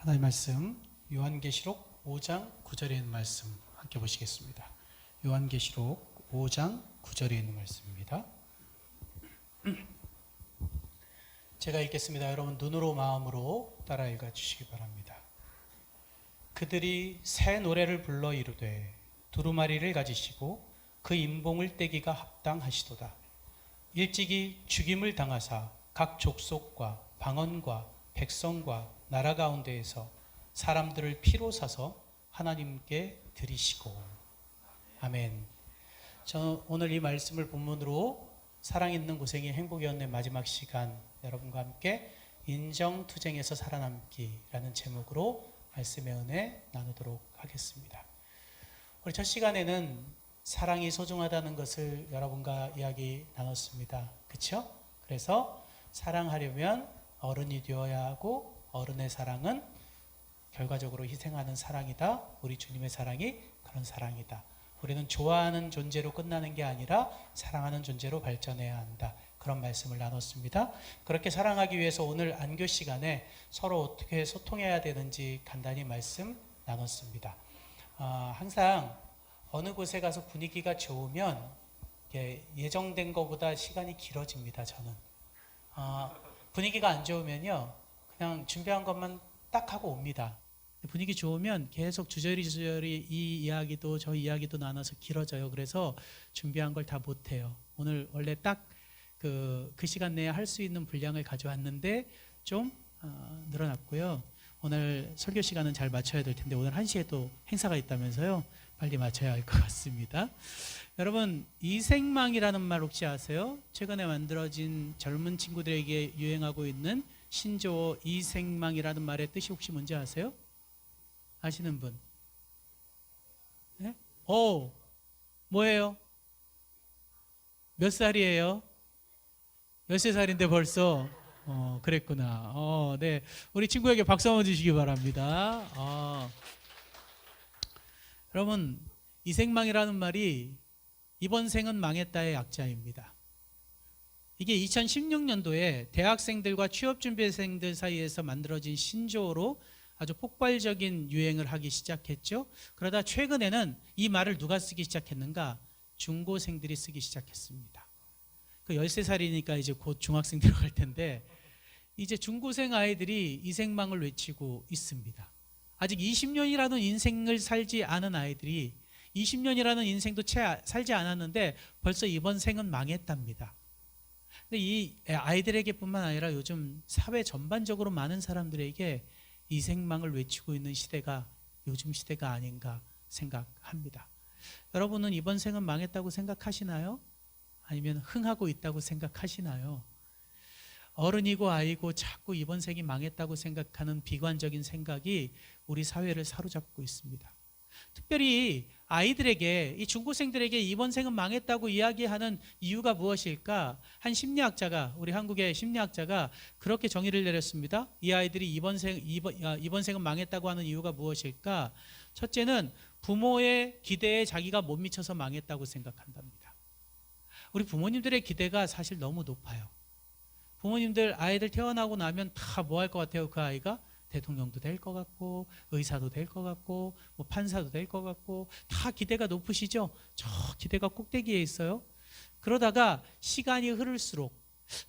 하나님의 말씀 요한계시록 5장 9절에 있는 말씀 함께 보시겠습니다. 요한계시록 5장 9절에 있는 말씀입니다. 제가 읽겠습니다. 여러분 눈으로 마음으로 따라 읽어주시기 바랍니다. 그들이 새 노래를 불러 이르되 두루마리를 가지시고 그 임봉을 떼기가 합당하시도다. 일찍이 죽임을 당하사 각 족속과 방언과 백성과 나라 가운데에서 사람들을 피로 사서 하나님께 드리시고. 아멘. 저는 오늘 이 말씀을 본문으로 사랑 있는 고생이 행복이었네 마지막 시간 여러분과 함께 인정투쟁에서 살아남기라는 제목으로 말씀의 은혜 나누도록 하겠습니다. 우리 첫 시간에는 사랑이 소중하다는 것을 여러분과 이야기 나눴습니다. 그렇죠? 그래서 사랑하려면 어른이 되어야 하고 어른의 사랑은 결과적으로 희생하는 사랑이다. 우리 주님의 사랑이 그런 사랑이다. 우리는 좋아하는 존재로 끝나는 게 아니라 사랑하는 존재로 발전해야 한다. 그런 말씀을 나눴습니다. 그렇게 사랑하기 위해서 오늘 안교 시간에 서로 어떻게 소통해야 되는지 간단히 말씀 나눴습니다. 항상 어느 곳에 가서 분위기가 좋으면 예정된 것보다 시간이 길어집니다. 저는 분위기가 안 좋으면요 그냥 준비한 것만 딱 하고 옵니다. 분위기 좋으면 계속 주저리 이 이야기도 저 이야기도 나눠서 길어져요. 그래서 준비한 걸 다 못해요. 오늘 원래 딱 그 시간 내에 할 수 있는 분량을 가져왔는데 좀 늘어났고요. 오늘 설교 시간은 잘 맞춰야 될 텐데 오늘 1시에 또 행사가 있다면서요. 빨리 맞춰야 할 것 같습니다. 여러분 이생망이라는 말 혹시 아세요? 최근에 만들어진 젊은 친구들에게 유행하고 있는 신조어 이생망이라는 말의 뜻이 혹시 뭔지 아세요? 아시는 분? 네? 뭐예요? 몇 살이에요? 13살인데 벌써? 그랬구나. 네. 우리 친구에게 박수 한번 주시기 바랍니다. 여러분, 이생망이라는 말이 이번 생은 망했다의 약자입니다. 이게 2016년도에 대학생들과 취업준비생들 사이에서 만들어진 신조어로 아주 폭발적인 유행을 하기 시작했죠. 그러다 최근에는 이 말을 누가 쓰기 시작했는가? 중고생들이 쓰기 시작했습니다. 그 13살이니까 이제 곧 중학생 들어갈 텐데 이제 중고생 아이들이 이생망을 외치고 있습니다. 아직 20년이라는 인생을 살지 않은 아이들이 20년이라는 인생도 채 살지 않았는데 벌써 이번 생은 망했답니다. 근데 이 아이들에게뿐만 아니라 요즘 사회 전반적으로 많은 사람들에게 이생망을 외치고 있는 시대가 요즘 시대가 아닌가 생각합니다. 여러분은 이번 생은 망했다고 생각하시나요? 아니면 흥하고 있다고 생각하시나요? 어른이고 아이고 자꾸 이번 생이 망했다고 생각하는 비관적인 생각이 우리 사회를 사로잡고 있습니다. 특별히 아이들에게, 이 중고생들에게 이번 생은 망했다고 이야기하는 이유가 무엇일까? 한 심리학자가, 우리 한국의 심리학자가 그렇게 정의를 내렸습니다. 이 아이들이 이번 생은 망했다고 하는 이유가 무엇일까? 첫째는 부모의 기대에 자기가 못 미쳐서 망했다고 생각한답니다. 우리 부모님들의 기대가 사실 너무 높아요. 부모님들 아이들 태어나고 나면 다 뭐 할 것 같아요? 그 아이가? 대통령도 될 것 같고 의사도 될 것 같고 뭐 판사도 될 것 같고 다 기대가 높으시죠? 저 기대가 꼭대기에 있어요. 그러다가 시간이 흐를수록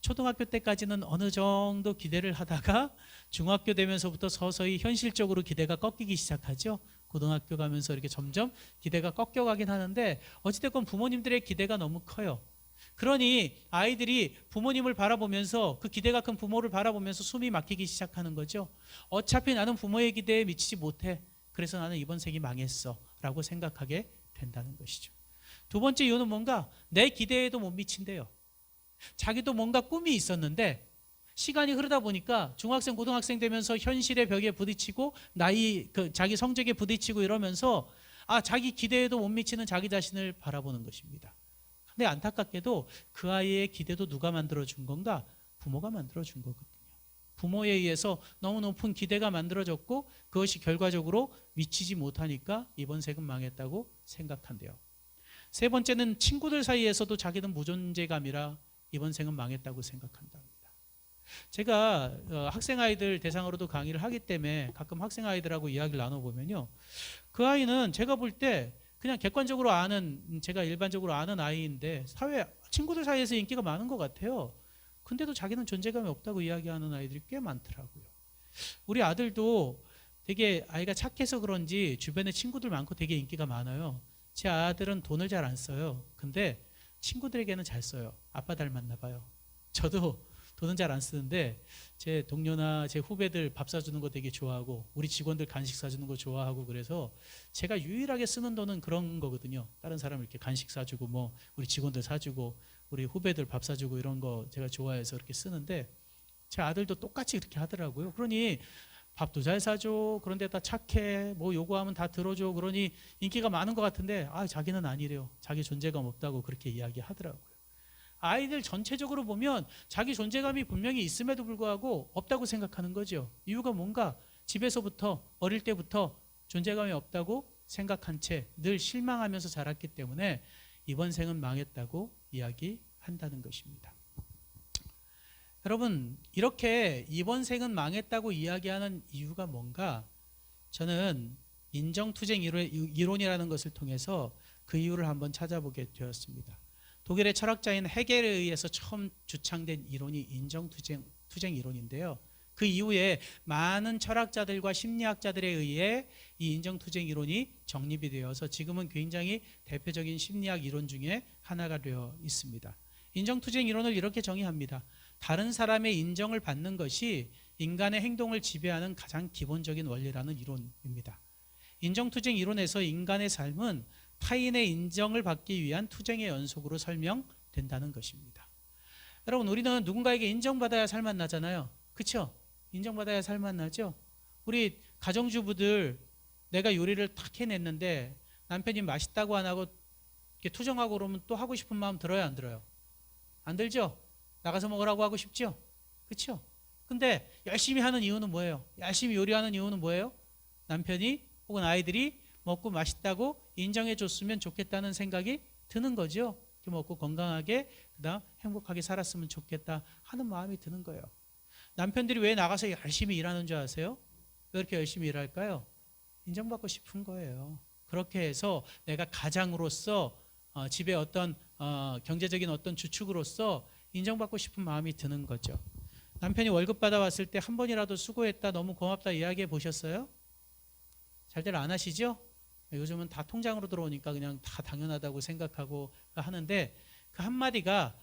초등학교 때까지는 어느 정도 기대를 하다가 중학교 되면서부터 서서히 현실적으로 기대가 꺾이기 시작하죠. 고등학교 가면서 이렇게 점점 기대가 꺾여가긴 하는데 어찌됐건 부모님들의 기대가 너무 커요. 그러니 아이들이 부모님을 바라보면서 그 기대가 큰 부모를 바라보면서 숨이 막히기 시작하는 거죠. 어차피 나는 부모의 기대에 미치지 못해. 그래서 나는 이번 생이 망했어 라고 생각하게 된다는 것이죠. 두 번째 이유는 뭔가 내 기대에도 못 미친대요. 자기도 뭔가 꿈이 있었는데 시간이 흐르다 보니까 중학생 고등학생 되면서 현실의 벽에 부딪히고 자기 성적에 부딪히고 이러면서 자기 기대에도 못 미치는 자기 자신을 바라보는 것입니다. 근데 안타깝게도 그 아이의 기대도 누가 만들어준 건가? 부모가 만들어준 거거든요. 부모에 의해서 너무 높은 기대가 만들어졌고 그것이 결과적으로 미치지 못하니까 이번 생은 망했다고 생각한대요. 세 번째는 친구들 사이에서도 자기는 무존재감이라 이번 생은 망했다고 생각한답니다. 제가 학생 아이들 대상으로도 강의를 하기 때문에 가끔 학생 아이들하고 이야기를 나눠보면요. 그 아이는 제가 볼 때 그냥 객관적으로 아는, 제가 일반적으로 아는 아이인데 사회 친구들 사이에서 인기가 많은 것 같아요. 근데도 자기는 존재감이 없다고 이야기하는 아이들이 꽤 많더라고요. 우리 아들도 되게 아이가 착해서 그런지 주변에 친구들 많고 되게 인기가 많아요. 제 아들은 돈을 잘 안 써요. 근데 친구들에게는 잘 써요. 아빠 닮았나 봐요. 저도 돈은 잘 안 쓰는데 제 동료나 제 후배들 밥 사주는 거 되게 좋아하고 우리 직원들 간식 사주는 거 좋아하고 그래서 제가 유일하게 쓰는 돈은 그런 거거든요. 다른 사람 이렇게 간식 사주고 뭐 우리 직원들 사주고 우리 후배들 밥 사주고 이런 거 제가 좋아해서 그렇게 쓰는데 제 아들도 똑같이 그렇게 하더라고요. 그러니 밥도 잘 사줘. 그런데 다 착해. 뭐 요구하면 다 들어줘. 그러니 인기가 많은 것 같은데 자기는 아니래요. 자기 존재감 없다고 그렇게 이야기하더라고요. 아이들 전체적으로 보면 자기 존재감이 분명히 있음에도 불구하고 없다고 생각하는 거죠. 이유가 뭔가 집에서부터 어릴 때부터 존재감이 없다고 생각한 채 늘 실망하면서 자랐기 때문에 이번 생은 망했다고 이야기한다는 것입니다. 여러분, 이렇게 이번 생은 망했다고 이야기하는 이유가 뭔가? 저는 인정투쟁 이론이라는 것을 통해서 그 이유를 한번 찾아보게 되었습니다. 독일의 철학자인 헤겔에 의해서 처음 주창된 이론이 인정투쟁 이론인데요. 그 이후에 많은 철학자들과 심리학자들에 의해 이 인정투쟁 이론이 정립이 되어서 지금은 굉장히 대표적인 심리학 이론 중에 하나가 되어 있습니다. 인정투쟁 이론을 이렇게 정의합니다. 다른 사람의 인정을 받는 것이 인간의 행동을 지배하는 가장 기본적인 원리라는 이론입니다. 인정투쟁 이론에서 인간의 삶은 타인의 인정을 받기 위한 투쟁의 연속으로 설명된다는 것입니다. 여러분, 우리는 누군가에게 인정받아야 살맛 나잖아요. 그렇죠? 인정받아야 살맛 나죠? 우리 가정주부들 내가 요리를 탁 해냈는데 남편이 맛있다고 안 하고 이렇게 투정하고 그러면 또 하고 싶은 마음 들어요, 안 들어요? 안 들죠? 나가서 먹으라고 하고 싶죠? 그렇죠? 근데 열심히 하는 이유는 뭐예요? 열심히 요리하는 이유는 뭐예요? 남편이 혹은 아이들이 먹고 맛있다고 인정해 줬으면 좋겠다는 생각이 드는 거죠. 이렇게 먹고 건강하게 그다음 행복하게 살았으면 좋겠다 하는 마음이 드는 거예요. 남편들이 왜 나가서 열심히 일하는 줄 아세요? 왜 그렇게 열심히 일할까요? 인정받고 싶은 거예요. 그렇게 해서 내가 가장으로서 집에 어떤 경제적인 어떤 주축으로서 인정받고 싶은 마음이 드는 거죠. 남편이 월급 받아왔을 때 한 번이라도 수고했다, 너무 고맙다 이야기해 보셨어요? 잘들 안 하시죠? 요즘은 다 통장으로 들어오니까 그냥 다 당연하다고 생각하고 하는데 그 한마디가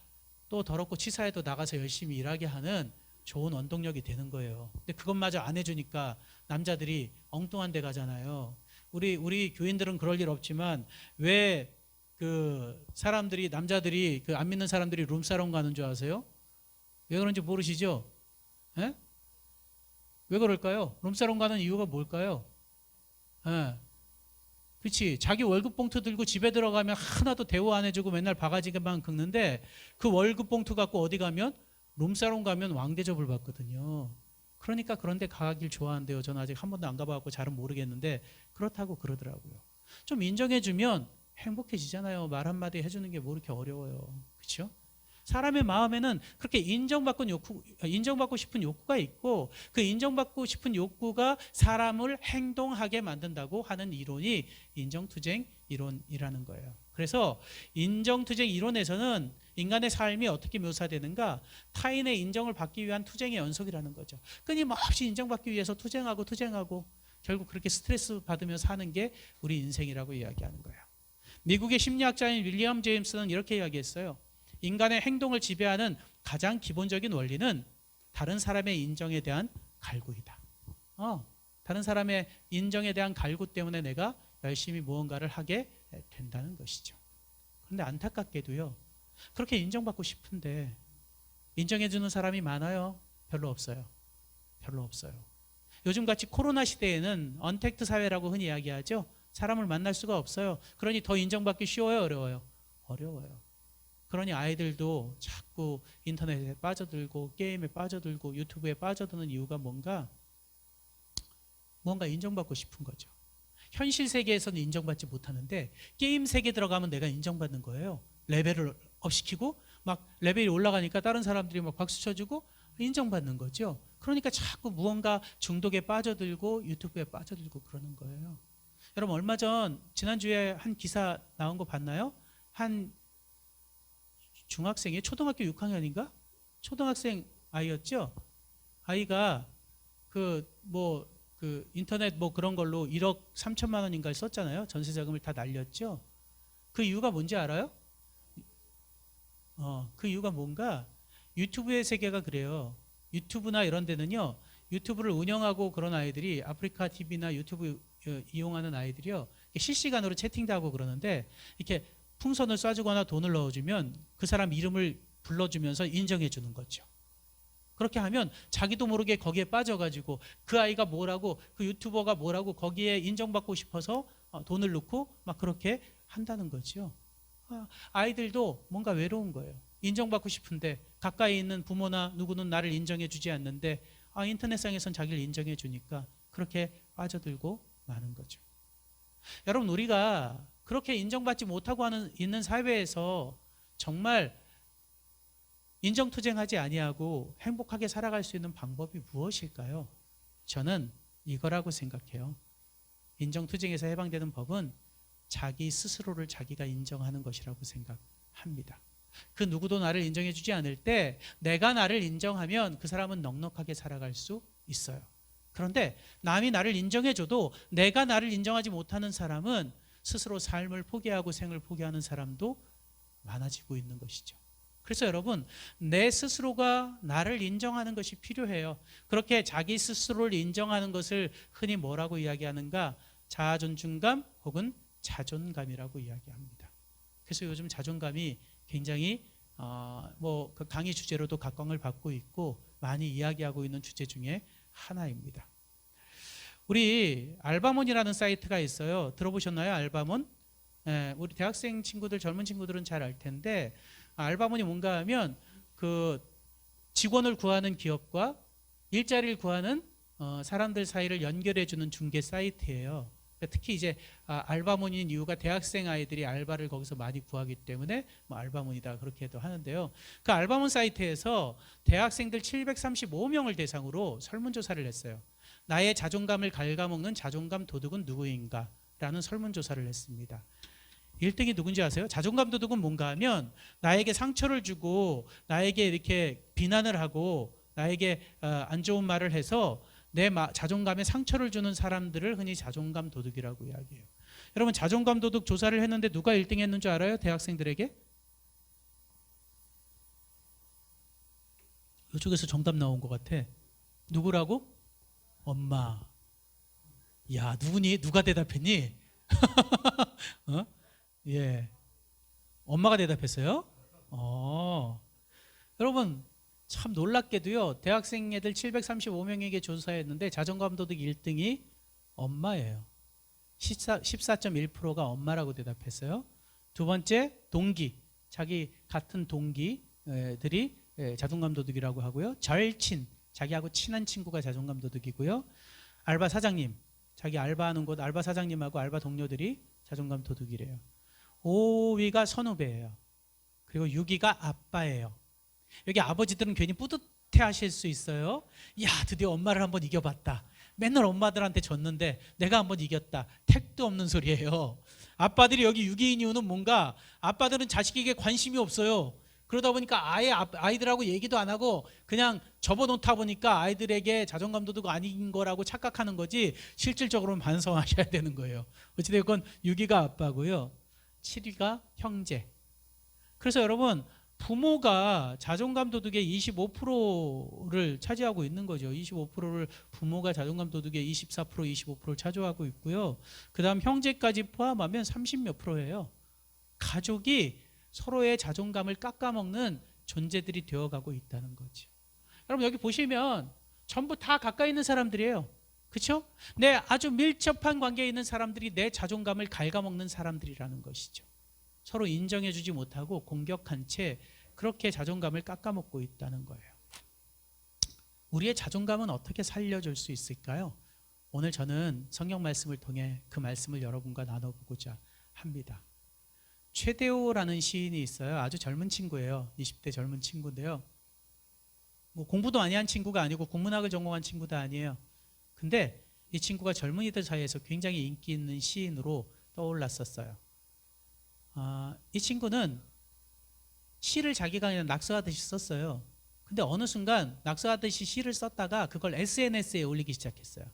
또 더럽고 치사해도 나가서 열심히 일하게 하는 좋은 원동력이 되는 거예요. 근데 그것마저 안 해주니까 남자들이 엉뚱한 데 가잖아요. 우리 교인들은 그럴 일 없지만 왜 그 사람들이 남자들이 그 안 믿는 사람들이 룸사롱 가는 줄 아세요? 왜 그런지 모르시죠? 에? 왜 그럴까요? 룸사롱 가는 이유가 뭘까요? 에. 그렇지. 자기 월급 봉투 들고 집에 들어가면 하나도 대우 안 해주고 맨날 바가지만 긁는데 그 월급 봉투 갖고 어디 가면 룸사롱 가면 왕대접을 받거든요. 그러니까 그런 데 가길 좋아한대요. 저는 아직 한 번도 안 가봐갖고 잘은 모르겠는데 그렇다고 그러더라고요. 좀 인정해주면 행복해지잖아요. 말 한마디 해주는 게 뭐 이렇게 어려워요. 그렇죠? 사람의 마음에는 그렇게 인정받고 싶은 욕구가 있고 그 인정받고 싶은 욕구가 사람을 행동하게 만든다고 하는 이론이 인정투쟁 이론이라는 거예요. 그래서 인정투쟁 이론에서는 인간의 삶이 어떻게 묘사되는가? 타인의 인정을 받기 위한 투쟁의 연속이라는 거죠. 끊임없이 인정받기 위해서 투쟁하고 결국 그렇게 스트레스 받으며 사는 게 우리 인생이라고 이야기하는 거예요. 미국의 심리학자인 윌리엄 제임스는 이렇게 이야기했어요. 인간의 행동을 지배하는 가장 기본적인 원리는 다른 사람의 인정에 대한 갈구이다. 다른 사람의 인정에 대한 갈구 때문에 내가 열심히 무언가를 하게 된다는 것이죠. 그런데 안타깝게도요. 그렇게 인정받고 싶은데 인정해주는 사람이 많아요? 별로 없어요. 별로 없어요. 요즘같이 코로나 시대에는 언택트 사회라고 흔히 이야기하죠. 사람을 만날 수가 없어요. 그러니 더 인정받기 쉬워요? 어려워요? 어려워요. 그러니 아이들도 자꾸 인터넷에 빠져들고 게임에 빠져들고 유튜브에 빠져드는 이유가 뭔가 인정받고 싶은 거죠. 현실 세계에서는 인정받지 못하는데 게임 세계 들어가면 내가 인정받는 거예요. 레벨을 업시키고 막 레벨이 올라가니까 다른 사람들이 막 박수 쳐주고 인정받는 거죠. 그러니까 자꾸 무언가 중독에 빠져들고 유튜브에 빠져들고 그러는 거예요. 여러분 얼마 전 지난주에 한 기사 나온 거 봤나요? 한 중학생이 초등학교 6학년인가? 초등학생 아이였죠. 아이가 그 인터넷 뭐 그런 걸로 1억 3천만 원인가를 썼잖아요. 전세 자금을 다 날렸죠. 그 이유가 뭔지 알아요? 그 이유가 뭔가 유튜브의 세계가 그래요. 유튜브나 이런 데는요. 유튜브를 운영하고 그런 아이들이 아프리카 TV나 유튜브 이용하는 아이들이요. 실시간으로 채팅도 하고 그러는데 이렇게 풍선을 쏴주거나 돈을 넣어주면 그 사람 이름을 불러주면서 인정해 주는 거죠. 그렇게 하면 자기도 모르게 거기에 빠져가지고 그 아이가 뭐라고 그 유튜버가 뭐라고 거기에 인정받고 싶어서 돈을 넣고 막 그렇게 한다는 거죠. 아이들도 뭔가 외로운 거예요. 인정받고 싶은데 가까이 있는 부모나 누구는 나를 인정해 주지 않는데 인터넷상에선 자기를 인정해 주니까 그렇게 빠져들고 마는 거죠. 여러분 우리가 그렇게 인정받지 못하고 있는 사회에서 정말 인정투쟁하지 아니하고 행복하게 살아갈 수 있는 방법이 무엇일까요? 저는 이거라고 생각해요. 인정투쟁에서 해방되는 법은 자기 스스로를 자기가 인정하는 것이라고 생각합니다. 그 누구도 나를 인정해 주지 않을 때 내가 나를 인정하면 그 사람은 넉넉하게 살아갈 수 있어요. 그런데 남이 나를 인정해 줘도 내가 나를 인정하지 못하는 사람은 스스로 삶을 포기하고 생을 포기하는 사람도 많아지고 있는 것이죠. 그래서 여러분 내 스스로가 나를 인정하는 것이 필요해요. 그렇게 자기 스스로를 인정하는 것을 흔히 뭐라고 이야기하는가? 자아존중감 혹은 자존감이라고 이야기합니다. 그래서 요즘 자존감이 굉장히 그 강의 주제로도 각광을 받고 있고 많이 이야기하고 있는 주제 중에 하나입니다. 우리 알바몬이라는 사이트가 있어요. 들어보셨나요? 알바몬? 우리 대학생 친구들, 젊은 친구들은 잘 알 텐데 알바몬이 뭔가 하면 그 직원을 구하는 기업과 일자리를 구하는 사람들 사이를 연결해 주는 중개 사이트예요. 특히 이제 알바몬인 이유가 대학생 아이들이 알바를 거기서 많이 구하기 때문에 뭐 알바몬이다 그렇게도 하는데요. 그 알바몬 사이트에서 대학생들 735명을 대상으로 설문조사를 했어요. 나의 자존감을 갉아먹는 자존감 도둑은 누구인가? 라는 설문조사를 했습니다. 1등이 누군지 아세요? 자존감 도둑은 뭔가 하면 나에게 상처를 주고 나에게 이렇게 비난을 하고 나에게 안 좋은 말을 해서 내 자존감에 상처를 주는 사람들을 흔히 자존감 도둑이라고 이야기해요. 여러분 자존감 도둑 조사를 했는데 누가 1등 했는 줄 알아요? 대학생들에게? 이쪽에서 정답 나온 것 같아. 누구라고? 엄마. 야 누구니? 누가 대답했니? 예, 엄마가 대답했어요? 여러분 참 놀랍게도요. 대학생 애들 735명에게 조사했는데 자존감 도둑 1등이 엄마예요. 14.1%가 엄마라고 대답했어요. 두 번째 동기, 자기 같은 동기들이 자존감 도둑이라고 하고요. 절친, 자기하고 친한 친구가 자존감 도둑이고요. 알바 사장님, 자기 알바하는 곳 알바 사장님하고 알바 동료들이 자존감 도둑이래요. 5위가 선후배예요. 그리고 6위가 아빠예요. 여기 아버지들은 괜히 뿌듯해 하실 수 있어요. 야 드디어 엄마를 한번 이겨봤다. 맨날 엄마들한테 졌는데 내가 한번 이겼다. 택도 없는 소리예요. 아빠들이 여기 6위인 이유는 뭔가 아빠들은 자식에게 관심이 없어요. 그러다 보니까 아예 아이들하고 얘기도 안 하고 그냥 접어놓다 보니까 아이들에게 자존감 도둑 아닌 거라고 착각하는 거지 실질적으로는 반성하셔야 되는 거예요. 어찌됐건 6위가 아빠고요. 7위가 형제. 그래서 여러분 부모가 자존감 도둑의 25%를 차지하고 있는 거죠. 25%를 부모가 자존감 도둑의 24%, 25%를 차지하고 있고요. 그 다음 형제까지 포함하면 30몇 %예요. 가족이 서로의 자존감을 깎아먹는 존재들이 되어가고 있다는 거죠. 여러분 여기 보시면 전부 다 가까이 있는 사람들이에요. 그렇죠? 내 아주 밀접한 관계에 있는 사람들이 내 자존감을 갉아먹는 사람들이라는 것이죠. 서로 인정해주지 못하고 공격한 채 그렇게 자존감을 깎아먹고 있다는 거예요. 우리의 자존감은 어떻게 살려줄 수 있을까요? 오늘 저는 성경 말씀을 통해 그 말씀을 여러분과 나눠보고자 합니다. 최대호라는 시인이 있어요. 아주 젊은 친구예요. 20대 젊은 친구인데요. 뭐 공부도 많이 한 친구가 아니고 국문학을 전공한 친구도 아니에요. 근데 이 친구가 젊은이들 사이에서 굉장히 인기 있는 시인으로 떠올랐었어요. 이 친구는 시를 자기가 그냥 낙서하듯이 썼어요. 근데 어느 순간 낙서하듯이 시를 썼다가 그걸 SNS에 올리기 시작했어요.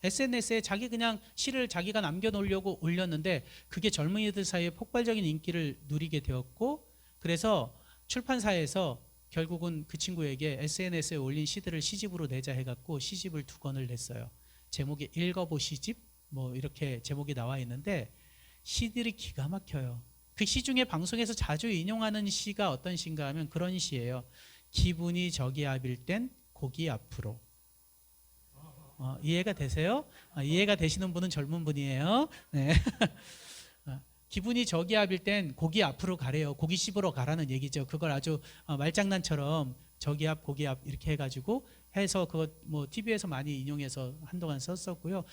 SNS에 자기 그냥 시를 자기가 남겨놓으려고 올렸는데 그게 젊은이들 사이에 폭발적인 인기를 누리게 되었고, 그래서 출판사에서 결국은 그 친구에게 SNS에 올린 시들을 시집으로 내자 해갖고 시집을 2권을 냈어요. 제목이 읽어보시집 뭐 이렇게 제목이 나와 있는데 시들이 기가 막혀요. 그 시 중에 방송에서 자주 인용하는 시가 어떤 시인가 하면 그런 시예요. 기분이 저기압일 땐 고기 앞으로. 이해가 되세요? 이해가 되시는 분은 젊은 분이에요. 네. 기분이 저기압일 땐 고기 앞으로 가래요. 고기 씹으러 가라는 얘기죠. 그걸 아주 말장난처럼 저기압 고기압 이렇게 해가지고 해서 그거 뭐 TV에서 많이 인용해서 한동안 썼었고요.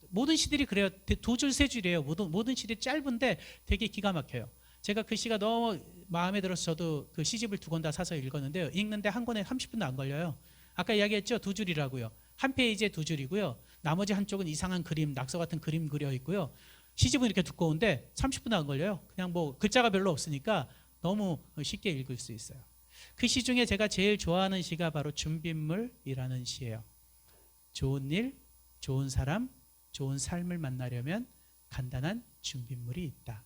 모든 시들이 그래요. 2줄 3줄이에요. 모든 시들이 짧은데 되게 기가 막혀요. 제가 그 시가 너무 마음에 들어서 저도 그 시집을 2권 다 사서 읽었는데요. 읽는데 한 권에 30분도 안 걸려요. 아까 이야기했죠? 2줄이라고요. 한 페이지에 2줄이고요. 나머지 한쪽은 이상한 그림, 낙서 같은 그림 그려 있고요. 시집은 이렇게 두꺼운데 30분도 안 걸려요. 그냥 뭐 글자가 별로 없으니까 너무 쉽게 읽을 수 있어요. 그 시 중에 제가 제일 좋아하는 시가 바로 준빗물이라는 시예요. 좋은 일, 좋은 사람, 좋은 삶을 만나려면 간단한 준빗물이 있다.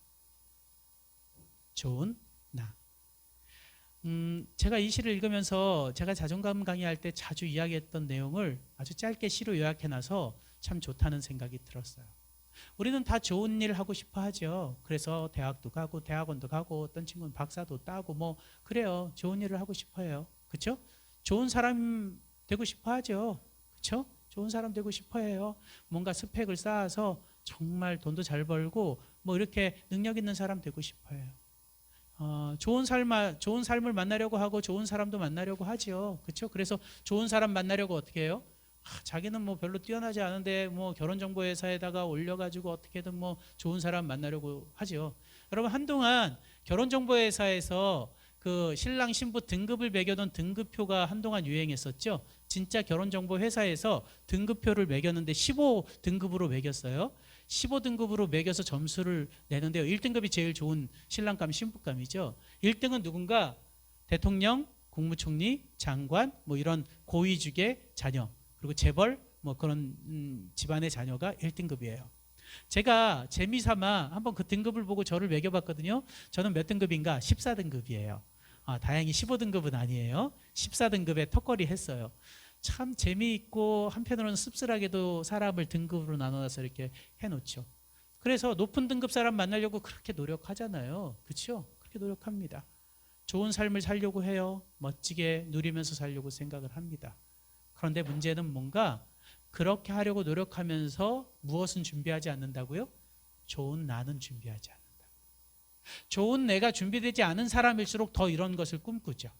좋은 나. 제가 이 시를 읽으면서 제가 자존감 강의할 때 자주 이야기했던 내용을 아주 짧게 시로 요약해놔서 참 좋다는 생각이 들었어요. 우리는 다 좋은 일 하고 싶어 하죠. 그래서 대학도 가고 대학원도 가고 어떤 친구는 박사도 따고 뭐 그래요. 좋은 일을 하고 싶어 해요. 그렇죠? 좋은 사람 되고 싶어 하죠. 그렇죠? 좋은 사람 되고 싶어 해요. 뭔가 스펙을 쌓아서 정말 돈도 잘 벌고 뭐 이렇게 능력 있는 사람 되고 싶어 해요. 좋은 삶을 만나려고 하고 좋은 사람도 만나려고 하죠. 그렇죠? 그래서 좋은 사람 만나려고 어떻게 해요? 자기는 뭐 별로 뛰어나지 않은데 뭐 결혼정보회사에다가 올려가지고 어떻게든 뭐 좋은 사람 만나려고 하죠. 여러분 한동안 결혼정보회사에서 그 신랑 신부 등급을 매겨놓은 등급표가 한동안 유행했었죠. 진짜 결혼정보회사에서 등급표를 매겼는데 15등급으로 매겼어요. 15등급으로 매겨서 점수를 내는데요. 1등급이 제일 좋은 신랑감 신부감이죠. 1등은 누군가 대통령, 국무총리, 장관 뭐 이런 고위직의 자녀, 그리고 재벌 뭐 그런 집안의 자녀가 1등급이에요. 제가 재미삼아 한번 그 등급을 보고 저를 매겨봤거든요. 저는 몇 등급인가? 14등급이에요. 다행히 15등급은 아니에요. 14등급에 턱걸이 했어요. 참 재미있고 한편으로는 씁쓸하게도 사람을 등급으로 나눠서 이렇게 해놓죠. 그래서 높은 등급 사람 만나려고 그렇게 노력하잖아요. 그렇죠? 그렇게 노력합니다. 좋은 삶을 살려고 해요. 멋지게 누리면서 살려고 생각을 합니다. 그런데 문제는 뭔가 그렇게 하려고 노력하면서 무엇은 준비하지 않는다고요? 좋은 나는 준비하지 않는다. 좋은 내가 준비되지 않은 사람일수록 더 이런 것을 꿈꾸죠.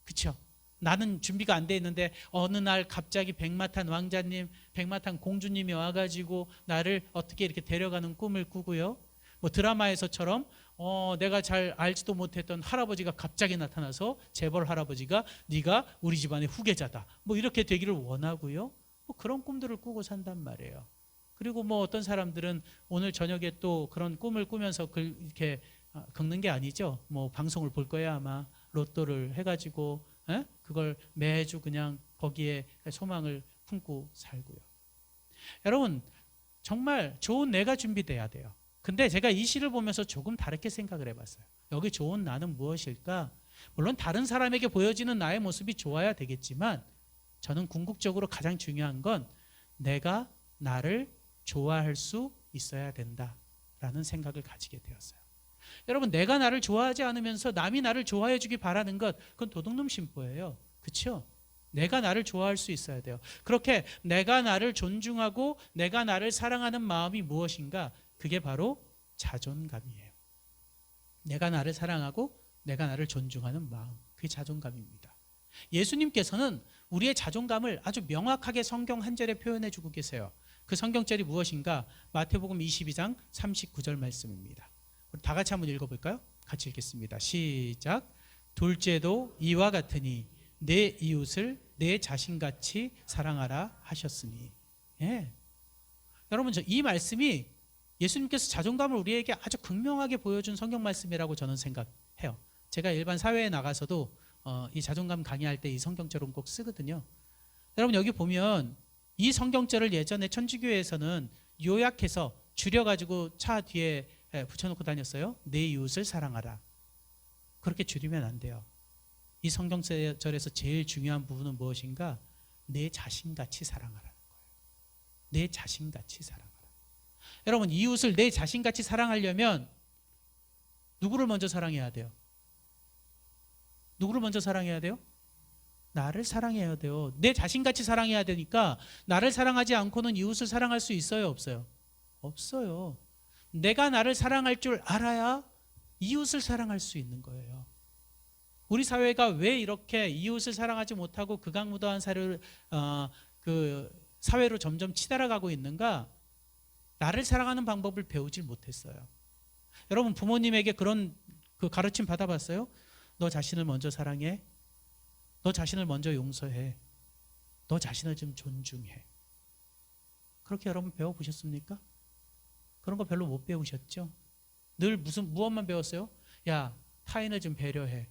그렇죠? 나는 준비가 안 돼 있는데 어느 날 갑자기 백마탄 왕자님, 백마탄 공주님이 와가지고 나를 어떻게 이렇게 데려가는 꿈을 꾸고요. 뭐 드라마에서처럼 내가 잘 알지도 못했던 할아버지가 갑자기 나타나서 재벌 할아버지가 네가 우리 집안의 후계자다. 뭐 이렇게 되기를 원하고요. 뭐 그런 꿈들을 꾸고 산단 말이에요. 그리고 뭐 어떤 사람들은 오늘 저녁에 또 그런 꿈을 꾸면서 이렇게 긁는 게 아니죠. 뭐 방송을 볼 거야 아마 로또를 해가지고 그걸 매주 그냥 거기에 소망을 품고 살고요. 여러분 정말 좋은 내가 준비돼야 돼요. 근데 제가 이 시를 보면서 조금 다르게 생각을 해봤어요. 여기 좋은 나는 무엇일까? 물론 다른 사람에게 보여지는 나의 모습이 좋아야 되겠지만 저는 궁극적으로 가장 중요한 건 내가 나를 좋아할 수 있어야 된다라는 생각을 가지게 되었어요. 여러분 내가 나를 좋아하지 않으면서 남이 나를 좋아해 주기 바라는 것 그건 도둑놈 심보예요. 그렇죠? 내가 나를 좋아할 수 있어야 돼요. 그렇게 내가 나를 존중하고 내가 나를 사랑하는 마음이 무엇인가? 그게 바로 자존감이에요. 내가 나를 사랑하고 내가 나를 존중하는 마음, 그게 자존감입니다. 예수님께서는 우리의 자존감을 아주 명확하게 성경 한 절에 표현해 주고 계세요. 그 성경절이 무엇인가? 마태복음 22장 39절 말씀입니다. 우리 다 같이 한번 읽어볼까요? 같이 읽겠습니다. 시작. 둘째도 이와 같으니 내 이웃을 내 자신같이 사랑하라 하셨으니. 예. 여러분, 이 말씀이 예수님께서 자존감을 우리에게 아주 극명하게 보여준 성경 말씀이라고 저는 생각해요. 제가 일반 사회에 나가서도 이 자존감 강의할 때 이 성경절은 꼭 쓰거든요. 여러분, 여기 보면 이 성경절을 예전에 천주교에서는 요약해서 줄여가지고 차 뒤에 붙여놓고 다녔어요. 내 이웃을 사랑하라. 그렇게 줄이면 안 돼요. 이 성경절에서 제일 중요한 부분은 무엇인가? 내 자신같이 사랑하라는 거예요. 내 자신같이 사랑하라. 여러분, 이웃을 내 자신같이 사랑하려면 누구를 먼저 사랑해야 돼요? 누구를 먼저 사랑해야 돼요? 나를 사랑해야 돼요. 내 자신같이 사랑해야 되니까 나를 사랑하지 않고는 이웃을 사랑할 수 있어요, 없어요? 없어요. 내가 나를 사랑할 줄 알아야 이웃을 사랑할 수 있는 거예요. 우리 사회가 왜 이렇게 이웃을 사랑하지 못하고 극악무도한 사회로 점점 치달아가고 있는가? 나를 사랑하는 방법을 배우질 못했어요. 여러분, 부모님에게 그런 가르침 받아봤어요? 너 자신을 먼저 사랑해. 너 자신을 먼저 용서해. 너 자신을 좀 존중해. 그렇게 여러분 배워보셨습니까? 그런 거 별로 못 배우셨죠? 늘 무엇만 배웠어요? 야, 타인을 좀 배려해.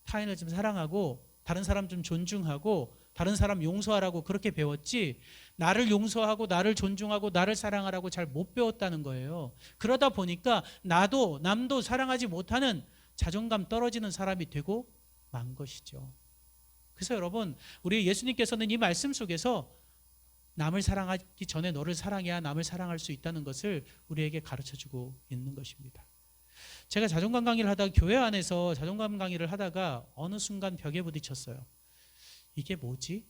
타인을 좀 사랑하고 다른 사람 좀 존중하고 다른 사람 용서하라고 그렇게 배웠지, 나를 용서하고 나를 존중하고 나를 사랑하라고 잘 못 배웠다는 거예요. 그러다 보니까 나도 남도 사랑하지 못하는 자존감 떨어지는 사람이 되고 만 것이죠. 그래서 여러분, 우리 예수님께서는 이 말씀 속에서 남을 사랑하기 전에 너를 사랑해야 남을 사랑할 수 있다는 것을 우리에게 가르쳐주고 있는 것입니다. 제가 자존감 강의를 하다가, 교회 안에서 자존감 강의를 하다가 어느 순간 벽에 부딪혔어요. 이게 뭐지?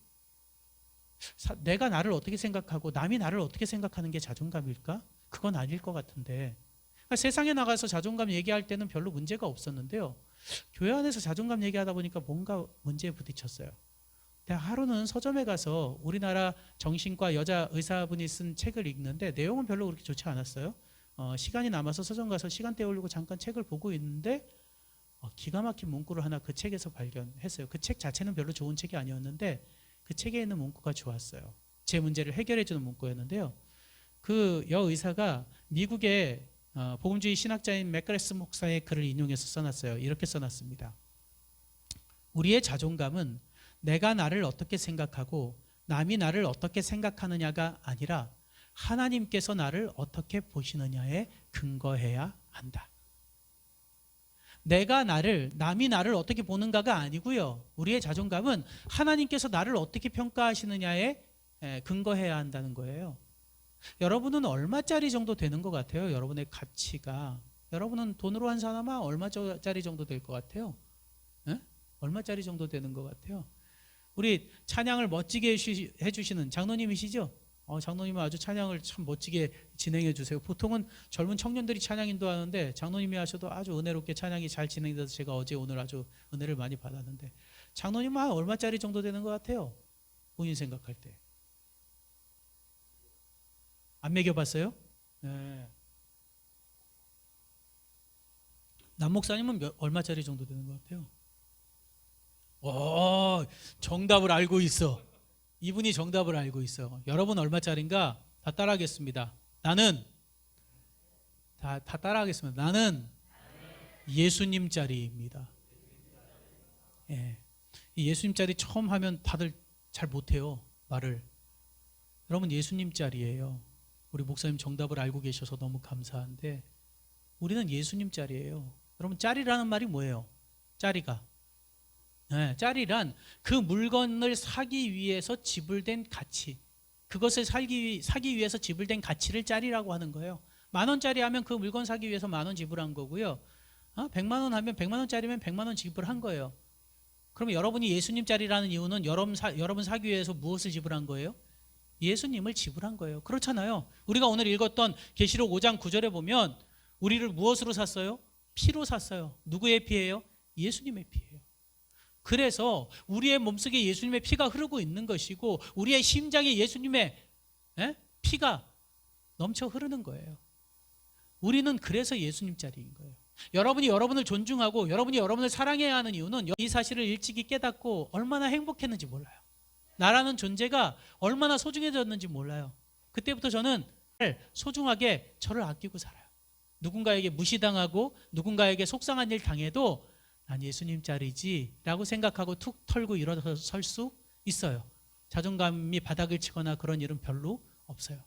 내가 나를 어떻게 생각하고 남이 나를 어떻게 생각하는 게 자존감일까? 그건 아닐 것 같은데. 그러니까 세상에 나가서 자존감 얘기할 때는 별로 문제가 없었는데요, 교회 안에서 자존감 얘기하다 보니까 뭔가 문제에 부딪혔어요. 하루는 서점에 가서 우리나라 정신과 여자 의사분이 쓴 책을 읽는데 내용은 별로 그렇게 좋지 않았어요. 시간이 남아서 서점 가서 시간 때우려고 잠깐 책을 보고 있는데 기가 막힌 문구를 하나 그 책에서 발견했어요. 그 책 자체는 별로 좋은 책이 아니었는데 그 책에 있는 문구가 좋았어요. 제 문제를 해결해주는 문구였는데요, 그 여의사가 미국의 복음주의 신학자인 맥그레스 목사의 글을 인용해서 써놨어요. 이렇게 써놨습니다. 우리의 자존감은 내가 나를 어떻게 생각하고 남이 나를 어떻게 생각하느냐가 아니라 하나님께서 나를 어떻게 보시느냐에 근거해야 한다. 남이 나를 어떻게 보는가가 아니고요, 우리의 자존감은 하나님께서 나를 어떻게 평가하시느냐에 근거해야 한다는 거예요. 여러분은 얼마짜리 정도 되는 것 같아요? 여러분의 가치가. 여러분은 돈으로 환산하면 얼마짜리 정도 될 것 같아요? 네? 얼마짜리 정도 되는 것 같아요? 우리 찬양을 멋지게 해주시는 장로님이시죠? 장로님은 아주 찬양을 참 멋지게 진행해 주세요. 보통은 젊은 청년들이 찬양 인도하는데 장로님이 하셔도 아주 은혜롭게 찬양이 잘 진행돼서 제가 어제 오늘 아주 은혜를 많이 받았는데, 장로님은 얼마짜리 정도 되는 것 같아요? 본인 생각할 때. 안 매겨봤어요? 네. 남 목사님은 얼마짜리 정도 되는 것 같아요? 정답을 알고 있어. 이분이 정답을 알고 있어. 여러분 얼마짜리인가? 다 따라하겠습니다. 나는 다 따라하겠습니다. 나는 예수님짜리입니다. 예. 이 예수님짜리 처음 하면 다들 잘 못해요, 말을. 여러분 예수님짜리예요. 우리 목사님 정답을 알고 계셔서 너무 감사한데, 우리는 예수님짜리예요. 여러분, 짜리라는 말이 뭐예요? 짜리가. 네, 짜리란 그 물건을 사기 위해서 지불된 가치, 그것을 사기 위해서 지불된 가치를 짜리라고 하는 거예요. 10,000원짜리 하면 그 물건 사기 위해서 10,000원 지불한 거고요. 100만 원 하면 100만 원짜리면 100만 원 지불한 거예요. 그러면 여러분이 예수님짜리라는 이유는 여러분 사기 위해서 무엇을 지불한 거예요? 예수님을 지불한 거예요. 그렇잖아요. 우리가 오늘 읽었던 계시록 5장 9절에 보면 우리를 무엇으로 샀어요? 피로 샀어요. 누구의 피예요? 예수님의 피예요. 그래서 우리의 몸속에 예수님의 피가 흐르고 있는 것이고 우리의 심장에 예수님의 피가 넘쳐 흐르는 거예요. 우리는 그래서 예수님짜리인 거예요. 여러분이 여러분을 존중하고 여러분이 여러분을 사랑해야 하는 이유는 이 사실을 일찍이 깨닫고 얼마나 행복했는지 몰라요. 나라는 존재가 얼마나 소중해졌는지 몰라요. 그때부터 저는 소중하게 저를 아끼고 살아요. 누군가에게 무시당하고 누군가에게 속상한 일 당해도 난 예수님 짤이지 라고 생각하고 툭 털고 일어설 수 있어요. 자존감이 바닥을 치거나 그런 일은 별로 없어요.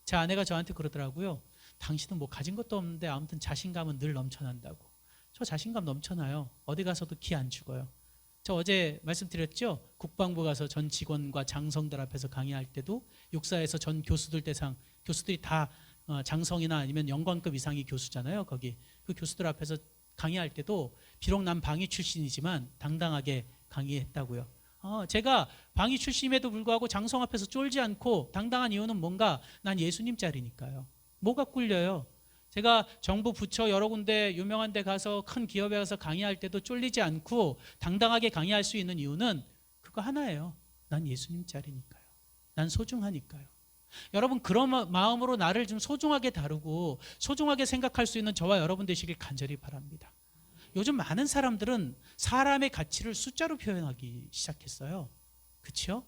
제 아내가 저한테 그러더라고요. 당신은 뭐 가진 것도 없는데 아무튼 자신감은 늘 넘쳐난다고. 저 자신감 넘쳐나요. 어디 가서도 기 안 죽어요. 저 어제 말씀드렸죠. 국방부 가서 전 직원과 장성들 앞에서 강의할 때도 육사에서 전 교수들 대상, 교수들이 다 장성이나 아니면 영관급 이상이 교수잖아요. 거기 그 교수들 앞에서 강의할 때도 비록 난 방위 출신이지만 당당하게 강의했다고요. 제가 방위 출신임에도 불구하고 장성 앞에서 쫄지 않고 당당한 이유는 뭔가? 난 예수님 짤이니까요. 뭐가 꿀려요? 제가 정부 부처 여러 군데 유명한 데 가서 큰 기업에 가서 강의할 때도 쫄리지 않고 당당하게 강의할 수 있는 이유는 그거 하나예요. 난 예수님 짤이니까요. 난 소중하니까요. 여러분 그런 마음으로 나를 좀 소중하게 다루고 소중하게 생각할 수 있는 저와 여러분 되시길 간절히 바랍니다. 요즘 많은 사람들은 사람의 가치를 숫자로 표현하기 시작했어요. 그렇죠?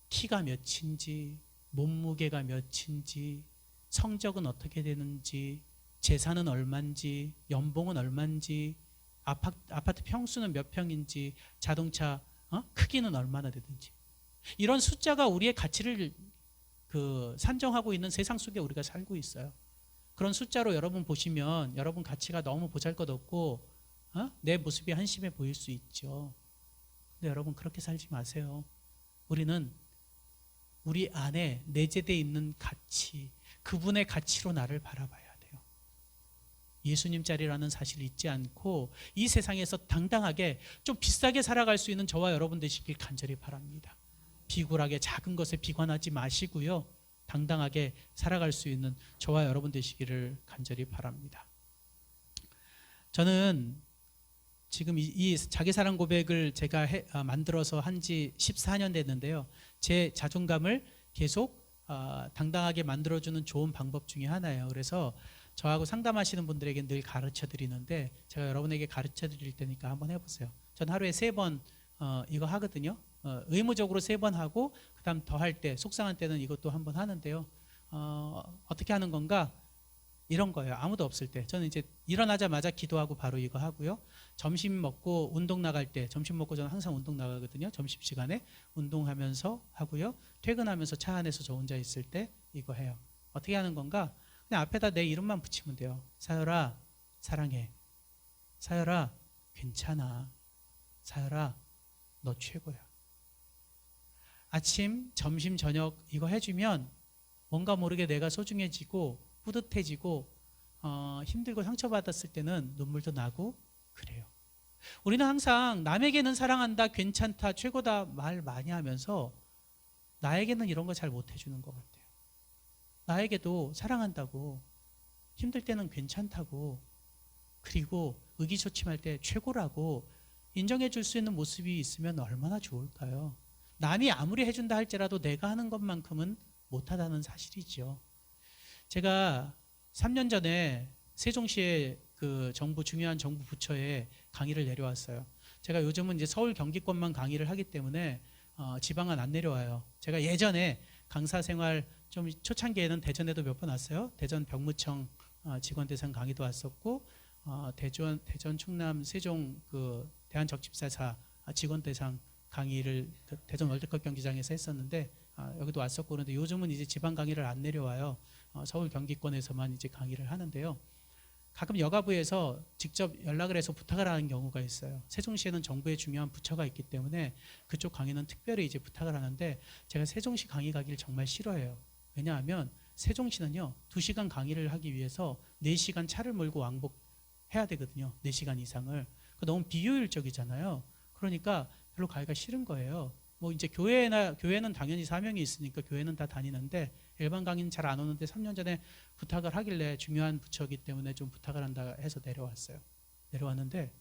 키가 몇인지, 몸무게가 몇인지, 성적은 어떻게 되는지, 재산은 얼마인지, 연봉은 얼마인지, 아파트 평수는 몇 평인지, 자동차 크기는 얼마나 되든지. 이런 숫자가 우리의 가치를 산정하고 있는 세상 속에 우리가 살고 있어요. 그런 숫자로 여러분 보시면 여러분 가치가 너무 보잘것없고 내 모습이 한심해 보일 수 있죠. 근데 여러분 그렇게 살지 마세요. 우리는 우리 안에 내재되어 있는 가치, 그분의 가치로 나를 바라봐야 돼요. 예수님 짤이라는 사실을 잊지 않고 이 세상에서 당당하게 좀 비싸게 살아갈 수 있는 저와 여러분 되시길 간절히 바랍니다. 비굴하게 작은 것에 비관하지 마시고요. 당당하게 살아갈 수 있는 저와 여러분 되시기를 간절히 바랍니다. 저는 지금 이 자기사랑 고백을 제가 만들어서 한 지 14년 됐는데요. 제 자존감을 계속 당당하게 만들어주는 좋은 방법 중에 하나예요. 그래서 저하고 상담하시는 분들에게 늘 가르쳐 드리는데 제가 여러분에게 가르쳐 드릴 테니까 한번 해보세요. 전 하루에 3번 이거 하거든요. 의무적으로 3번 하고 그다음 더 할 때 속상한 때는 이것도 한번 하는데요. 어떻게 하는 건가? 이런 거예요. 아무도 없을 때 저는 이제 일어나자마자 기도하고 바로 이거 하고요. 점심 먹고 운동 나갈 때 점심 먹고 저는 항상 운동 나가거든요. 점심시간에 운동하면서 하고요. 퇴근하면서 차 안에서 저 혼자 있을 때 이거 해요. 어떻게 하는 건가? 그냥 앞에다 내 이름만 붙이면 돼요. 사열아 사랑해. 사열아 괜찮아. 사열아 너 최고야. 아침, 점심, 저녁 이거 해주면 뭔가 모르게 내가 소중해지고 뿌듯해지고 힘들고 상처받았을 때는 눈물도 나고 그래요. 우리는 항상 남에게는 사랑한다, 괜찮다, 최고다 말 많이 하면서 나에게는 이런 거 잘 못해주는 것 같아요. 나에게도 사랑한다고, 힘들 때는 괜찮다고, 그리고 의기소침할 때 최고라고 인정해 줄 수 있는 모습이 있으면 얼마나 좋을까요? 남이 아무리 해준다 할지라도 내가 하는 것만큼은 못하다는 사실이죠. 제가 3년 전에 세종시의 중요한 정부 부처에 강의를 내려왔어요. 제가 요즘은 이제 서울 경기권만 강의를 하기 때문에 지방은 안 내려와요. 제가 예전에 강사 생활 좀 초창기에는 대전에도 몇 번 왔어요. 대전 병무청 직원 대상 강의도 왔었고 대전, 충남, 세종 대한적집사사 직원 대상 강의를 대전 월드컵 경기장에서 했었는데 여기도 왔었고 그런데 요즘은 이제 지방 강의를 안 내려와요. 서울 경기권에서만 이제 강의를 하는데요. 가끔 여가부에서 직접 연락을 해서 부탁을 하는 경우가 있어요. 세종시에는 정부의 중요한 부처가 있기 때문에 그쪽 강의는 특별히 이제 부탁을 하는데 제가 세종시 강의 가기를 정말 싫어해요. 왜냐하면 세종시는요 2시간 강의를 하기 위해서 4시간 차를 몰고 왕복해야 되거든요. 4시간 이상을. 너무 비효율적이잖아요. 그러니까 별로 가기가 싫은 거예요. 뭐 이제 교회는 당연히 사명이 있으니까 교회는 다 다니는데 일반 강의는 잘 안 오는데 3년 전에 부탁을 하길래 중요한 부처이기 때문에 좀 부탁을 한다 해서 내려왔어요. 내려왔는데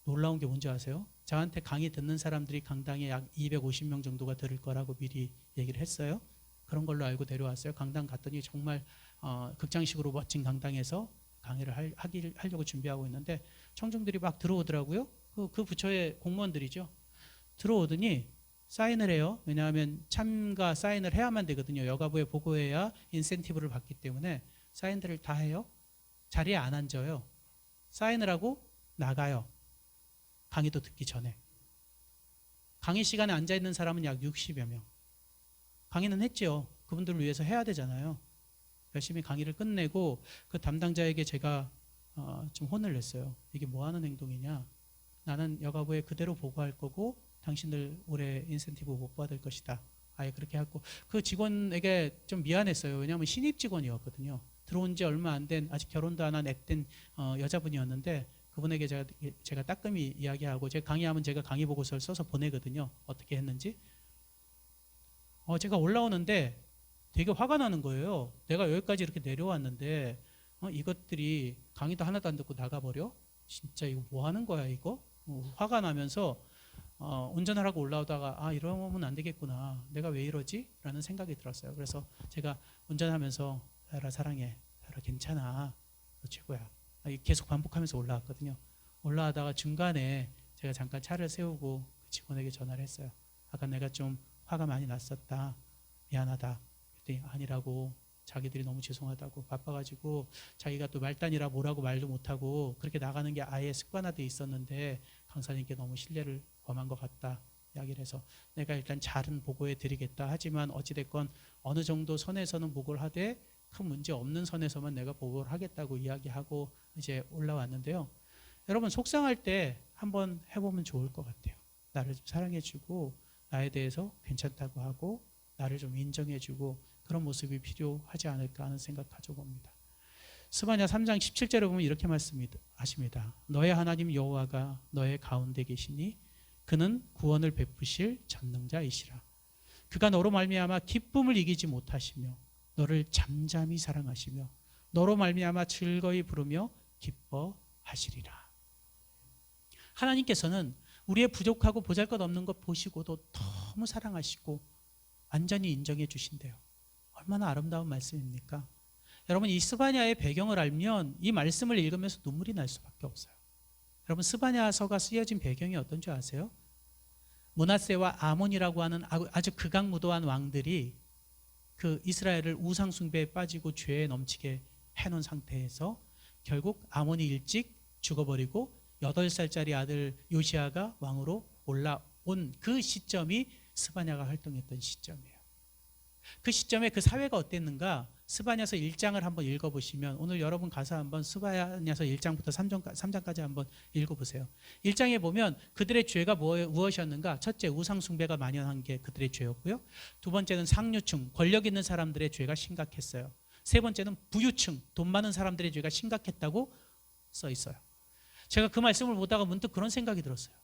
놀라운 게 뭔지 아세요? 저한테 강의 듣는 사람들이 강당에 약 250명 정도가 들을 거라고 미리 얘기를 했어요. 그런 걸로 알고 내려왔어요. 강당 갔더니 정말 극장식으로 멋진 강당에서 강의를 하려고 준비하고 있는데 청중들이 막 들어오더라고요. 그 부처의 공무원들이죠. 들어오더니 사인을 해요. 왜냐하면 참가 사인을 해야만 되거든요. 여가부에 보고해야 인센티브를 받기 때문에 사인들을 다 해요. 자리에 안 앉아요. 사인을 하고 나가요. 강의도 듣기 전에. 강의 시간에 앉아있는 사람은 약 60여 명. 강의는 했죠. 그분들을 위해서 해야 되잖아요. 열심히 강의를 끝내고 그 담당자에게 제가 좀 혼을 냈어요. 이게 뭐 하는 행동이냐. 나는 여가부에 그대로 보고할 거고 당신들 올해 인센티브 못 받을 것이다. 아예 그렇게 하고 그 직원에게 좀 미안했어요. 왜냐하면 신입 직원이었거든요. 들어온 지 얼마 안 된 아직 결혼도 안 한 앳된 여자분이었는데 그분에게 제가 따끔히 이야기하고 제가 강의하면 제가 강의 보고서를 써서 보내거든요. 어떻게 했는지. 제가 올라오는데 되게 화가 나는 거예요. 내가 여기까지 이렇게 내려왔는데 이것들이 강의도 하나도 안 듣고 나가버려? 진짜 이거 뭐 하는 거야 이거? 화가 나면서 운전을 하고 올라오다가 이러면 안 되겠구나. 내가 왜 이러지? 라는 생각이 들었어요. 그래서 제가 운전하면서 다혜라 사랑해. 다혜라 괜찮아. 너 최고야. 계속 반복하면서 올라왔거든요. 올라가다가 중간에 제가 잠깐 차를 세우고 그 직원에게 전화를 했어요. 아까 내가 좀 화가 많이 났었다. 미안하다. 그랬더니 아니라고. 자기들이 너무 죄송하다고 바빠가지고 자기가 또 말단이라 뭐라고 말도 못하고 그렇게 나가는 게 아예 습관화되어 있었는데 강사님께 너무 신뢰를 범한 것 같다 이야기를 해서 내가 일단 잘은 보고해 드리겠다. 하지만 어찌됐건 어느 정도 선에서는 보고를 하되 큰 문제 없는 선에서만 내가 보고를 하겠다고 이야기하고 이제 올라왔는데요. 여러분 속상할 때 한번 해보면 좋을 것 같아요. 나를 좀 사랑해주고 나에 대해서 괜찮다고 하고 나를 좀 인정해주고 그런 모습이 필요하지 않을까 하는 생각 가져봅니다. 스바냐 3장 17절에 보면 이렇게 말씀하십니다. 너의 하나님 여호와가 너의 가운데 계시니 그는 구원을 베푸실 전능자이시라. 그가 너로 말미암아 기쁨을 이기지 못하시며 너를 잠잠히 사랑하시며 너로 말미암아 즐거이 부르며 기뻐하시리라. 하나님께서는 우리의 부족하고 보잘것없는 것 보시고도 너무 사랑하시고 완전히 인정해 주신대요. 얼마나 아름다운 말씀입니까? 여러분 이 스바냐의 배경을 알면 이 말씀을 읽으면서 눈물이 날 수밖에 없어요. 여러분 스바냐서가 쓰여진 배경이 어떤 줄 아세요? 므낫세와 아몬이라고 하는 아주 극악무도한 왕들이 그 이스라엘을 우상 숭배에 빠지고 죄에 넘치게 해놓은 상태에서 결국 아몬이 일찍 죽어버리고 8살짜리 아들 요시아가 왕으로 올라온 그 시점이 스바냐가 활동했던 시점이에요. 그 시점에 그 사회가 어땠는가? 스바냐서 1장을 한번 읽어보시면 오늘 여러분 가서 한번 스바냐서 1장부터 3장까지 한번 읽어보세요. 1장에 보면 그들의 죄가 무엇이었는가? 첫째, 우상숭배가 만연한 게 그들의 죄였고요. 두 번째는 상류층, 권력 있는 사람들의 죄가 심각했어요. 세 번째는 부유층, 돈 많은 사람들의 죄가 심각했다고 써 있어요. 제가 그 말씀을 보다가 문득 그런 생각이 들었어요.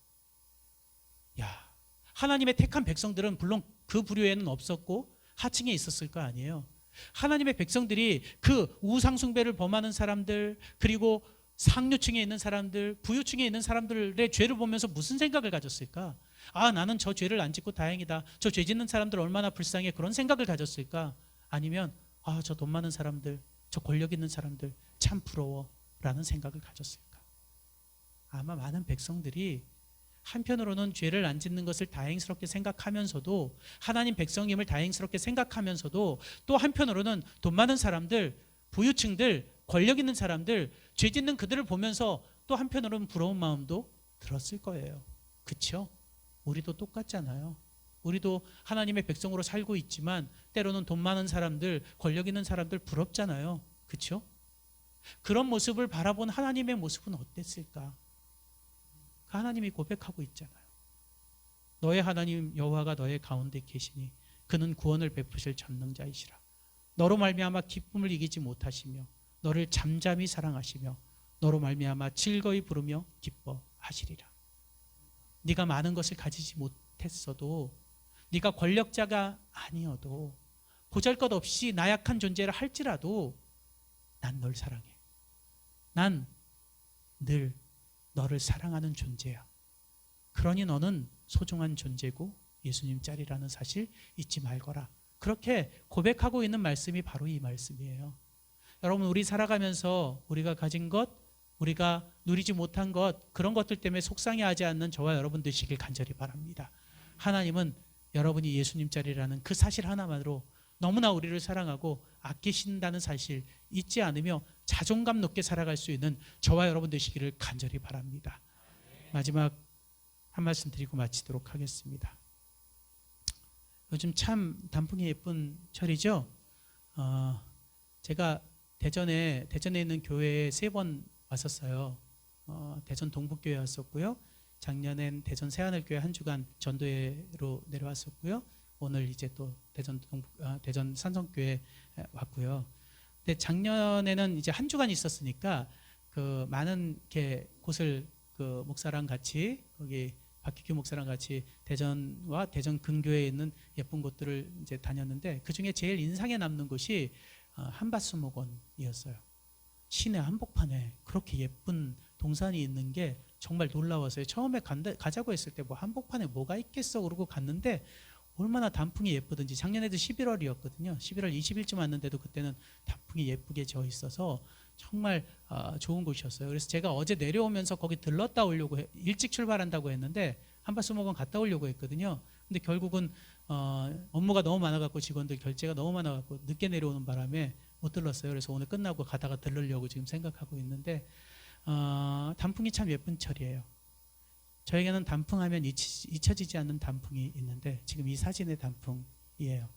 야, 하나님의 택한 백성들은 물론 그 부류에는 없었고 하층에 있었을 거 아니에요. 하나님의 백성들이 그 우상숭배를 범하는 사람들 그리고 상류층에 있는 사람들 부유층에 있는 사람들의 죄를 보면서 무슨 생각을 가졌을까? 나는 저 죄를 안 짓고 다행이다. 저 죄 짓는 사람들 얼마나 불쌍해. 그런 생각을 가졌을까? 아니면 저 돈 많은 사람들 저 권력 있는 사람들 참 부러워 라는 생각을 가졌을까? 아마 많은 백성들이 한편으로는 죄를 안 짓는 것을 다행스럽게 생각하면서도 하나님 백성임을 다행스럽게 생각하면서도 또 한편으로는 돈 많은 사람들, 부유층들, 권력 있는 사람들, 죄 짓는 그들을 보면서 또 한편으로는 부러운 마음도 들었을 거예요. 그렇죠? 우리도 똑같잖아요. 우리도 하나님의 백성으로 살고 있지만 때로는 돈 많은 사람들, 권력 있는 사람들 부럽잖아요. 그렇죠? 그런 모습을 바라본 하나님의 모습은 어땠을까? 그 하나님이 고백하고 있잖아요. 너의 하나님 여호와가 너의 가운데 계시니 그는 구원을 베푸실 전능자이시라. 너로 말미암아 기쁨을 이기지 못하시며 너를 잠잠히 사랑하시며 너로 말미암아 즐거이 부르며 기뻐하시리라. 네가 많은 것을 가지지 못했어도 네가 권력자가 아니어도 보잘것없이 나약한 존재를 할지라도 난 널 사랑해. 난 늘 너를 사랑하는 존재야. 그러니 너는 소중한 존재고 예수님 짤이라는 사실 잊지 말거라. 그렇게 고백하고 있는 말씀이 바로 이 말씀이에요. 여러분, 우리 살아가면서 우리가 가진 것, 우리가 누리지 못한 것, 그런 것들 때문에 속상해하지 않는 저와 여러분 되시길 간절히 바랍니다. 하나님은 여러분이 예수님 자리라는 그 사실 하나만으로 너무나 우리를 사랑하고 아끼신다는 사실 잊지 않으며 자존감 높게 살아갈 수 있는 저와 여러분 되시기를 간절히 바랍니다. 마지막 한 말씀 드리고 마치도록 하겠습니다. 요즘 참 단풍이 예쁜 철이죠. 제가 대전에 있는 교회에 3번 왔었어요. 대전 동북교회 왔었고요. 작년엔 대전 새하늘교회 한 주간 전도회로 내려왔었고요. 오늘 이제 또 대전 산성교회 왔고요. 근데 작년에는 이제 한 주간 있었으니까 그 많은 이렇게 곳을 그 목사랑 같이 거기 박희규 목사랑 같이 대전과 대전 근교에 있는 예쁜 곳들을 이제 다녔는데 그 중에 제일 인상에 남는 곳이 한밭수목원이었어요. 시내 한복판에 그렇게 예쁜 동산이 있는 게 정말 놀라웠어요. 처음에 가자고 했을 때 뭐 한복판에 뭐가 있겠어 그러고 갔는데 얼마나 단풍이 예쁘든지. 작년에도 11월이었거든요. 11월 20일쯤 왔는데도 그때는 단풍이 예쁘게 져 있어서 정말 좋은 곳이었어요. 그래서 제가 어제 내려오면서 거기 들렀다 오려고 일찍 출발한다고 했는데 한밭수목원 갔다 오려고 했거든요. 근데 결국은 업무가 너무 많아갖고 직원들 결제가 너무 많아갖고 늦게 내려오는 바람에 못 들렀어요. 그래서 오늘 끝나고 가다가 들르려고 지금 생각하고 있는데 단풍이 참 예쁜 철이에요. 저에게는 단풍하면 잊혀지지 않는 단풍이 있는데 지금 이 사진의 단풍이에요.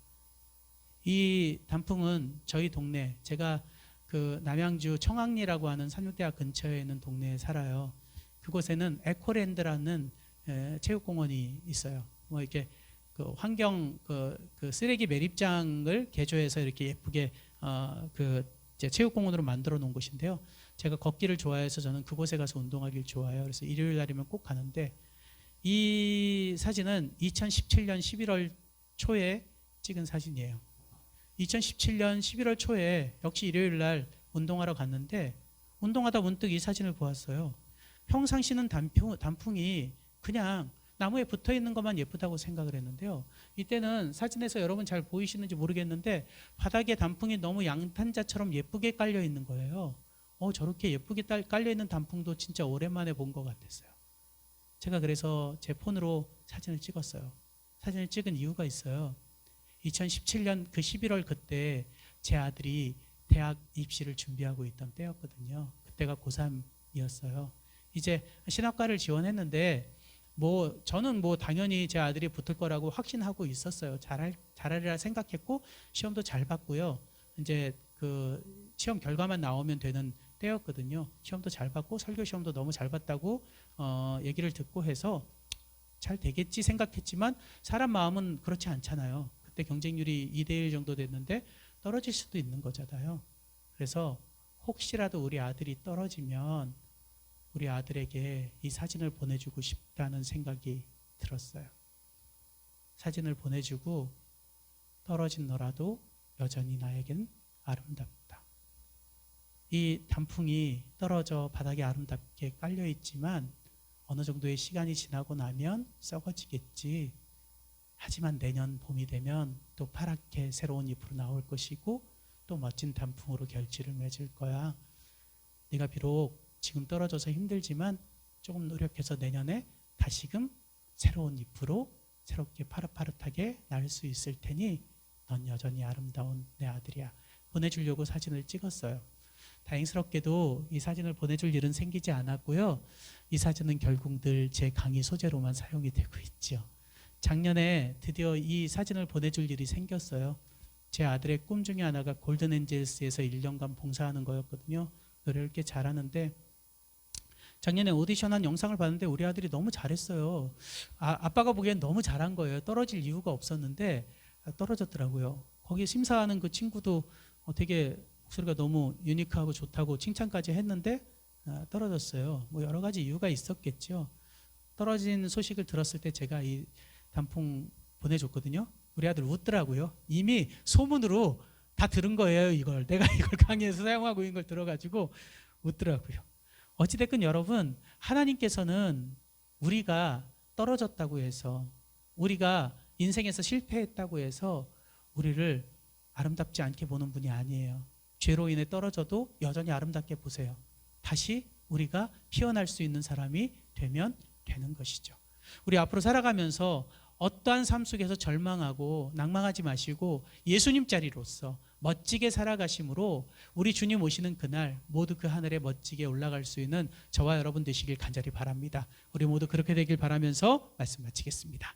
이 단풍은 저희 동네, 제가 그 남양주 청학리라고 하는 산육대학 근처에 있는 동네에 살아요. 그곳에는 에코랜드라는 체육공원이 있어요. 뭐 이렇게 그 환경 그 쓰레기 매립장을 개조해서 이렇게 예쁘게 그 이제 체육공원으로 만들어 놓은 곳인데요. 제가 걷기를 좋아해서 저는 그곳에 가서 운동하기를 좋아해요. 그래서 일요일 날이면 꼭 가는데 이 사진은 2017년 11월 초에 찍은 사진이에요. 2017년 11월 초에 역시 일요일 날 운동하러 갔는데 운동하다 문득 이 사진을 보았어요. 평상시는 단풍이 그냥 나무에 붙어 있는 것만 예쁘다고 생각을 했는데요. 이때는 사진에서 여러분 잘 보이시는지 모르겠는데 바닥에 단풍이 너무 양탄자처럼 예쁘게 깔려 있는 거예요. 저렇게 예쁘게 깔려 있는 단풍도 진짜 오랜만에 본 것 같았어요. 제가 그래서 제 폰으로 사진을 찍었어요. 사진을 찍은 이유가 있어요. 2017년 그 11월 그때 제 아들이 대학 입시를 준비하고 있던 때였거든요. 그때가 고3이었어요. 이제 신학과를 지원했는데 저는 당연히 제 아들이 붙을 거라고 확신하고 있었어요. 잘하리라 생각했고 시험도 잘 봤고요. 이제 그 시험 결과만 나오면 되는 때였거든요. 시험도 잘 봤고 설교 시험도 너무 잘 봤다고 얘기를 듣고 해서 잘 되겠지 생각했지만 사람 마음은 그렇지 않잖아요. 그때 경쟁률이 2대1 정도 됐는데 떨어질 수도 있는 거잖아요. 그래서 혹시라도 우리 아들이 떨어지면 우리 아들에게 이 사진을 보내주고 싶다는 생각이 들었어요. 사진을 보내주고 떨어진 너라도 여전히 나에겐 아름답다. 이 단풍이 떨어져 바닥에 아름답게 깔려 있지만 어느 정도의 시간이 지나고 나면 썩어지겠지. 하지만 내년 봄이 되면 또 파랗게 새로운 잎으로 나올 것이고 또 멋진 단풍으로 결실을 맺을 거야. 네가 비록 지금 떨어져서 힘들지만 조금 노력해서 내년에 다시금 새로운 잎으로 새롭게 파릇파릇하게 날 수 있을 테니 넌 여전히 아름다운 내 아들이야. 보내주려고 사진을 찍었어요. 다행스럽게도 이 사진을 보내줄 일은 생기지 않았고요. 이 사진은 결국 늘 제 강의 소재로만 사용이 되고 있죠. 작년에 드디어 이 사진을 보내줄 일이 생겼어요. 제 아들의 꿈 중에 하나가 골든엔젤스에서 1년간 봉사하는 거였거든요. 노래를 꽤 잘하는데 작년에 오디션한 영상을 봤는데 우리 아들이 너무 잘했어요. 아빠가 보기엔 너무 잘한 거예요. 떨어질 이유가 없었는데 떨어졌더라고요. 거기 심사하는 그 친구도 되게 목소리가 너무 유니크하고 좋다고 칭찬까지 했는데 떨어졌어요. 여러 가지 이유가 있었겠죠. 떨어진 소식을 들었을 때 제가 이 단풍 보내줬거든요. 우리 아들 웃더라고요. 이미 소문으로 다 들은 거예요. 내가 이걸 강의에서 사용하고 있는 걸 들어가지고 웃더라고요. 어찌됐건 여러분, 하나님께서는 우리가 떨어졌다고 해서, 우리가 인생에서 실패했다고 해서 우리를 아름답지 않게 보는 분이 아니에요. 죄로 인해 떨어져도 여전히 아름답게 보세요. 다시 우리가 피어날 수 있는 사람이 되면 되는 것이죠. 우리 앞으로 살아가면서 어떠한 삶 속에서 절망하고 낭망하지 마시고 예수님 자리로서 멋지게 살아가심으로 우리 주님 오시는 그날 모두 그 하늘에 멋지게 올라갈 수 있는 저와 여러분 되시길 간절히 바랍니다. 우리 모두 그렇게 되길 바라면서 말씀 마치겠습니다.